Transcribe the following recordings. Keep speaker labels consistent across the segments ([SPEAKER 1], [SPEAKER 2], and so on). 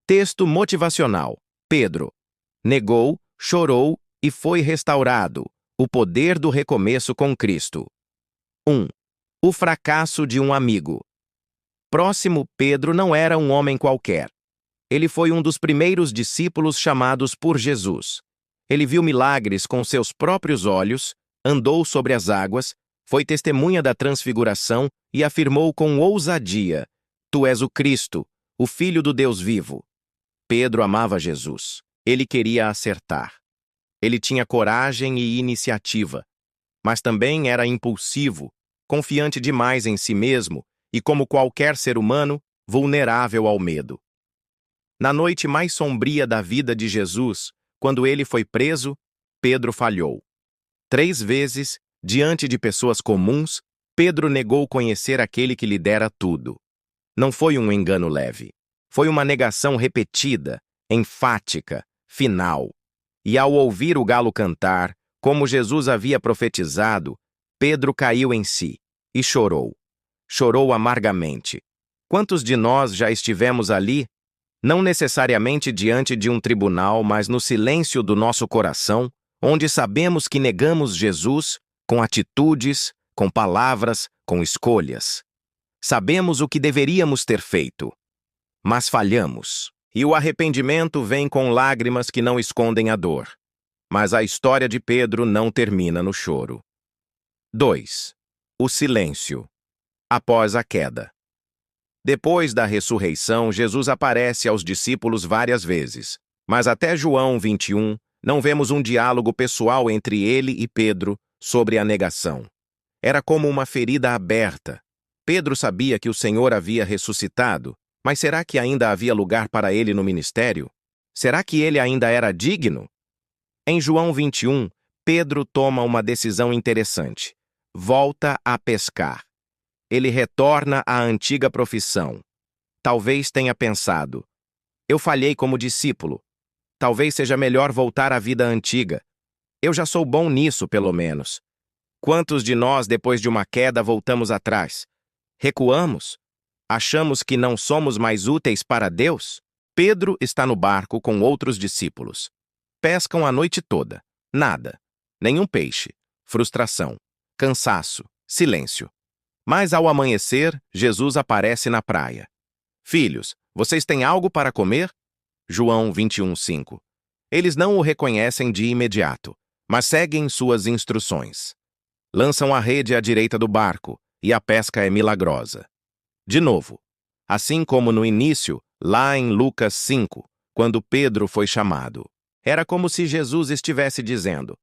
[SPEAKER 1] Texto motivacional. Pedro negou, chorou e foi restaurado. O poder do recomeço com Cristo. 1. O fracasso de um amigo. Próximo, Pedro não era um homem qualquer. Ele foi um dos primeiros discípulos chamados por Jesus. Ele viu milagres com seus próprios olhos, andou sobre as águas, foi testemunha da transfiguração e afirmou com ousadia: Tu és o Cristo, o Filho do Deus vivo. Pedro amava Jesus. Ele queria acertar. Ele tinha coragem e iniciativa, mas também era impulsivo, confiante demais em si mesmo e, como qualquer ser humano, vulnerável ao medo. Na noite mais sombria da vida de Jesus, quando ele foi preso, Pedro falhou. 3 vezes, diante de pessoas comuns, Pedro negou conhecer aquele que lhe dera tudo. Não foi um engano leve. Foi uma negação repetida, enfática, final. E ao ouvir o galo cantar, como Jesus havia profetizado, Pedro caiu em si e chorou. Chorou amargamente. Quantos de nós já estivemos ali? Não necessariamente diante de um tribunal, mas no silêncio do nosso coração, onde sabemos que negamos Jesus com atitudes, com palavras, com escolhas. Sabemos o que deveríamos ter feito, mas falhamos. E o arrependimento vem com lágrimas que não escondem a dor. Mas a história de Pedro não termina no choro. 2. O silêncio. Após a queda. Depois da ressurreição, Jesus aparece aos discípulos várias vezes. Mas até João 21, não vemos um diálogo pessoal entre ele e Pedro sobre a negação. Era como uma ferida aberta. Pedro sabia que o Senhor havia ressuscitado, mas será que ainda havia lugar para ele no ministério? Será que ele ainda era digno? Em João 21, Pedro toma uma decisão interessante. Volta a pescar. Ele retorna à antiga profissão. Talvez tenha pensado: eu falhei como discípulo. Talvez seja melhor voltar à vida antiga. Eu já sou bom nisso, pelo menos. Quantos de nós, depois de uma queda, voltamos atrás? Recuamos? Achamos que não somos mais úteis para Deus? Pedro está no barco com outros discípulos. Pescam a noite toda. Nada. Nenhum peixe. Frustração. Cansaço. Silêncio. Mas ao amanhecer, Jesus aparece na praia. Filhos, vocês têm algo para comer? João 21:5. Eles não o reconhecem de imediato, mas seguem suas instruções. Lançam a rede à direita do barco, e a pesca é milagrosa. De novo, assim como no início, lá em Lucas 5, quando Pedro foi chamado. Era como se Jesus estivesse dizendo: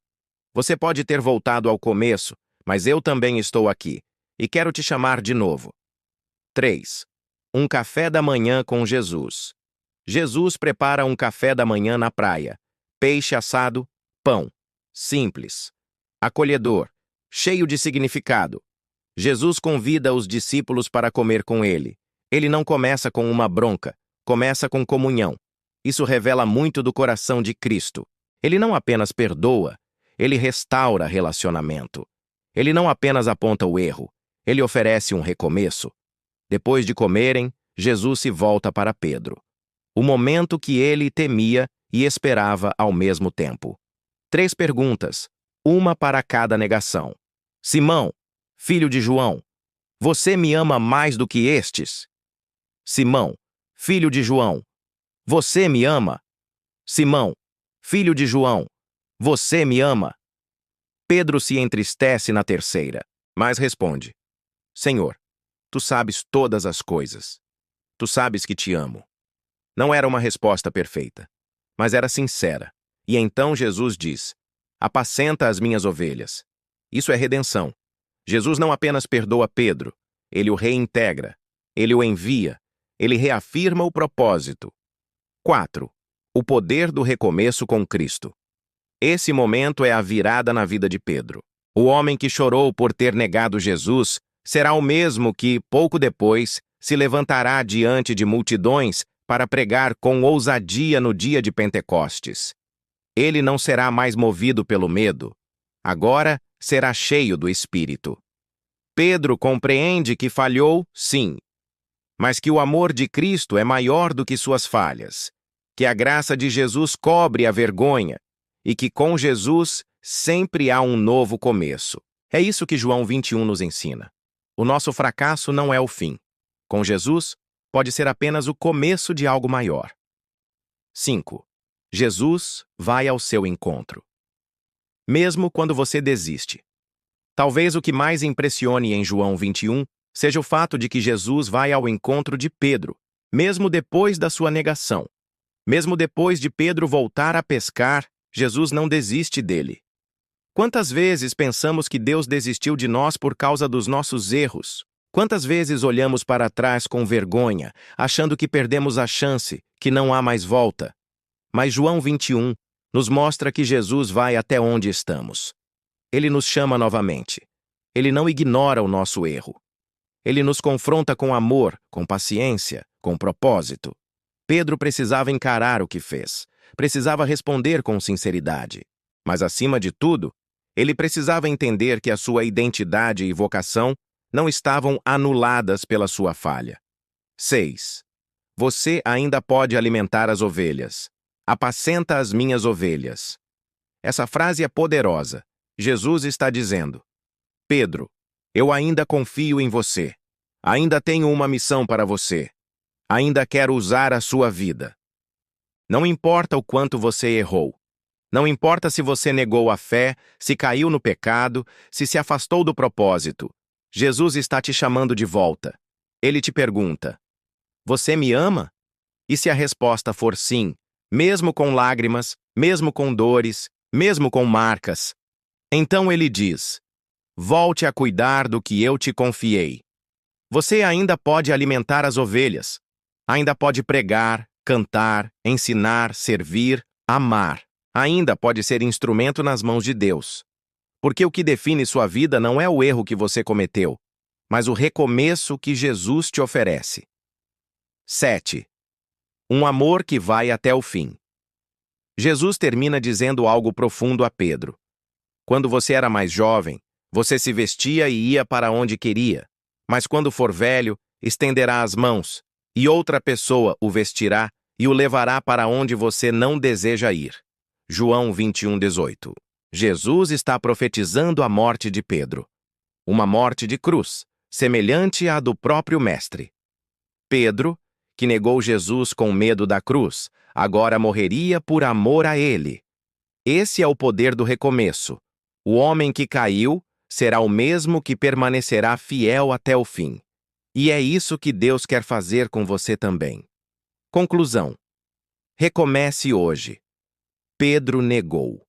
[SPEAKER 1] você pode ter voltado ao começo, mas eu também estou aqui, e quero te chamar de novo. 3. Um café da manhã com Jesus. Jesus prepara um café da manhã na praia. Peixe assado, pão. Simples. Acolhedor. Cheio de significado. Jesus convida os discípulos para comer com ele. Ele não começa com uma bronca, começa com comunhão. Isso revela muito do coração de Cristo. Ele não apenas perdoa, ele restaura relacionamento. Ele não apenas aponta o erro, ele oferece um recomeço. Depois de comerem, Jesus se volta para Pedro. O momento que ele temia e esperava ao mesmo tempo. 3 perguntas, uma para cada negação. Simão, filho de João, você me ama mais do que estes? Simão, filho de João, você me ama? Simão, filho de João, você me ama? Pedro se entristece na terceira, mas responde: Senhor, tu sabes todas as coisas. Tu sabes que te amo. Não era uma resposta perfeita, mas era sincera. E então Jesus diz: apacenta as minhas ovelhas. Isso é redenção. Jesus não apenas perdoa Pedro, ele o reintegra, ele o envia, ele reafirma o propósito. 4. O poder do recomeço com Cristo. Esse momento é a virada na vida de Pedro. O homem que chorou por ter negado Jesus será o mesmo que, pouco depois, se levantará diante de multidões para pregar com ousadia no dia de Pentecostes. Ele não será mais movido pelo medo. Agora será cheio do Espírito. Pedro compreende que falhou, sim, mas que o amor de Cristo é maior do que suas falhas, que a graça de Jesus cobre a vergonha e que com Jesus sempre há um novo começo. É isso que João 21 nos ensina. O nosso fracasso não é o fim. Com Jesus, pode ser apenas o começo de algo maior. 5. Jesus vai ao seu encontro. Mesmo quando você desiste. Talvez o que mais impressione em João 21 seja o fato de que Jesus vai ao encontro de Pedro, mesmo depois da sua negação. Mesmo depois de Pedro voltar a pescar, Jesus não desiste dele. Quantas vezes pensamos que Deus desistiu de nós por causa dos nossos erros? Quantas vezes olhamos para trás com vergonha, achando que perdemos a chance, que não há mais volta? Mas João 21 nos mostra que Jesus vai até onde estamos. Ele nos chama novamente. Ele não ignora o nosso erro. Ele nos confronta com amor, com paciência, com propósito. Pedro precisava encarar o que fez. Precisava responder com sinceridade. Mas, acima de tudo, ele precisava entender que a sua identidade e vocação não estavam anuladas pela sua falha. 6. Você ainda pode alimentar as ovelhas. Apacenta as minhas ovelhas. Essa frase é poderosa. Jesus está dizendo: Pedro, eu ainda confio em você. Ainda tenho uma missão para você. Ainda quero usar a sua vida. Não importa o quanto você errou. Não importa se você negou a fé, se caiu no pecado, se afastou do propósito. Jesus está te chamando de volta. Ele te pergunta: você me ama? E se a resposta for sim, mesmo com lágrimas, mesmo com dores, mesmo com marcas, então ele diz: volte a cuidar do que eu te confiei. Você ainda pode alimentar as ovelhas. Ainda pode pregar, cantar, ensinar, servir, amar. Ainda pode ser instrumento nas mãos de Deus. Porque o que define sua vida não é o erro que você cometeu, mas o recomeço que Jesus te oferece. 7. Um amor que vai até o fim. Jesus termina dizendo algo profundo a Pedro. Quando você era mais jovem, você se vestia e ia para onde queria, mas quando for velho, estenderá as mãos, e outra pessoa o vestirá e o levará para onde você não deseja ir. João 21:18. Jesus está profetizando a morte de Pedro. Uma morte de cruz, semelhante à do próprio Mestre. Pedro, que negou Jesus com medo da cruz, agora morreria por amor a ele. Esse é o poder do recomeço. O homem que caiu será o mesmo que permanecerá fiel até o fim. E é isso que Deus quer fazer com você também. Conclusão. Recomece hoje. Pedro negou.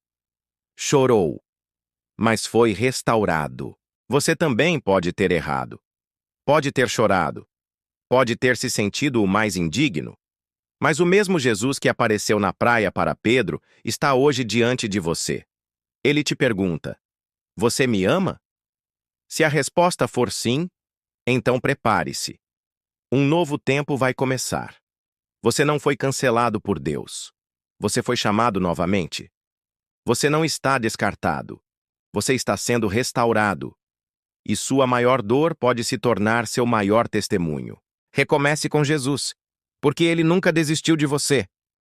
[SPEAKER 1] Chorou. Mas foi restaurado. Você também pode ter errado. Pode ter chorado. Pode ter se sentido o mais indigno. Mas o mesmo Jesus que apareceu na praia para Pedro está hoje diante de você. Ele te pergunta: você me ama? Se a resposta for sim, então prepare-se. Um novo tempo vai começar. Você não foi cancelado por Deus. Você foi chamado novamente. Você não está descartado. Você está sendo restaurado. E sua maior dor pode se tornar seu maior testemunho. Recomece com Jesus, porque ele nunca desistiu de você.